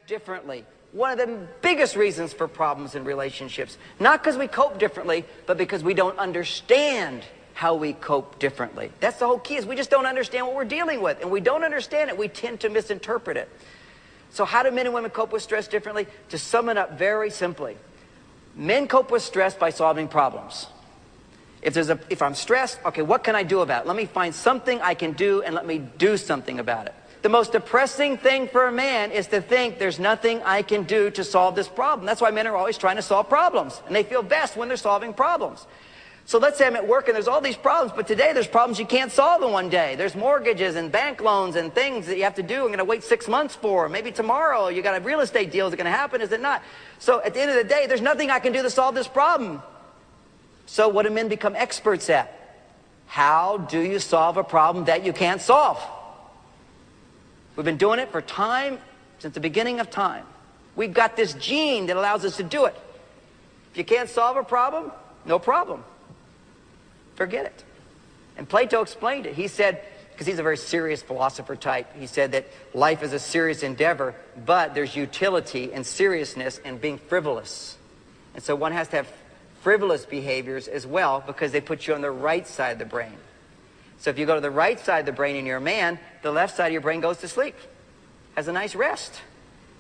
differently. One of the biggest reasons for problems in relationships, not because we cope differently, but because we don't understand how we cope differently. That's the whole key, is we just don't understand what we're dealing with. And we don't understand it, we tend to misinterpret it. So how do men and women cope with stress differently? To sum it up very simply, men cope with stress by solving problems. If I'm stressed, okay, what can I do about it? Let me find something I can do and let me do something about it. The most depressing thing for a man is to think there's nothing I can do to solve this problem. That's why men are always trying to solve problems. And they feel best when they're solving problems. So let's say I'm at work and there's all these problems, but today there's problems you can't solve in one day. There's mortgages and bank loans and things that you have to do. I'm going to wait 6 months for. Maybe tomorrow you got a real estate deal. Is it going to happen? Is it not? So at the end of the day, there's nothing I can do to solve this problem. So what do men become experts at? How do you solve a problem that you can't solve? We've been doing it for time, since the beginning of time. We've got this gene that allows us to do it. If you can't solve a problem, no problem. Forget it. And Plato explained it. He said, because he's a very serious philosopher type, he said that life is a serious endeavor, but there's utility and seriousness in being frivolous. And so one has to have frivolous behaviors as well, because they put you on the right side of the brain. So if you go to the right side of the brain and you're a man, the left side of your brain goes to sleep, has a nice rest.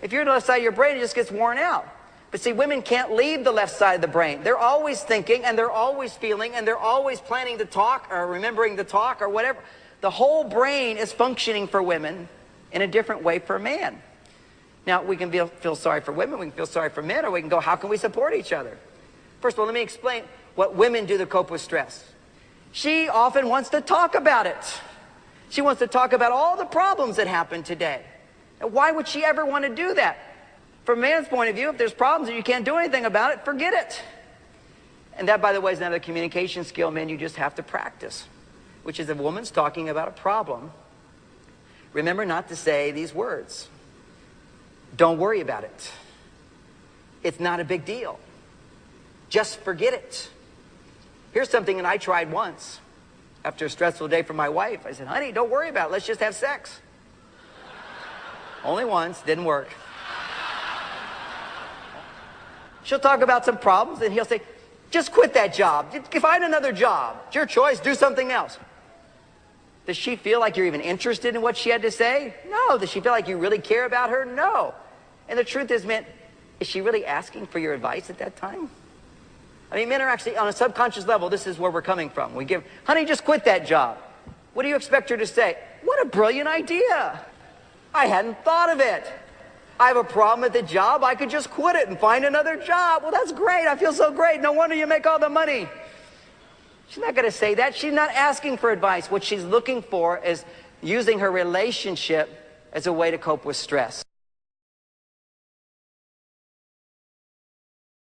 If you're on the left side of your brain, it just gets worn out. But see, women can't leave the left side of the brain. They're always thinking, and they're always feeling, and they're always planning to talk, or remembering to talk, or whatever. The whole brain is functioning for women in a different way for a man. Now, we can feel sorry for women, we can feel sorry for men, or we can go, how can we support each other? First of all, let me explain what women do to cope with stress. She often wants to talk about it. She wants to talk about all the problems that happen today. And why would she ever want to do that? From a man's point of view, if there's problems and you can't do anything about it, forget it. And that, by the way, is another communication skill, men, you just have to practice, which is if a woman's talking about a problem, remember not to say these words. Don't worry about it. It's not a big deal. Just forget it. Here's something that I tried once. After a stressful day for my wife, I said, honey, don't worry about it. Let's just have sex. Only once, didn't work. She'll talk about some problems, and he'll say, just quit that job. Find another job. It's your choice. Do something else. Does she feel like you're even interested in what she had to say? No. Does she feel like you really care about her? No. And the truth is, man, is she really asking for your advice at that time? I mean, men are actually, on a subconscious level, this is where we're coming from. We give, honey, just quit that job. What do you expect her to say? What a brilliant idea. I hadn't thought of it. I have a problem at the job. I could just quit it and find another job. Well, that's great. I feel so great. No wonder you make all the money. She's not going to say that. She's not asking for advice. What she's looking for is using her relationship as a way to cope with stress.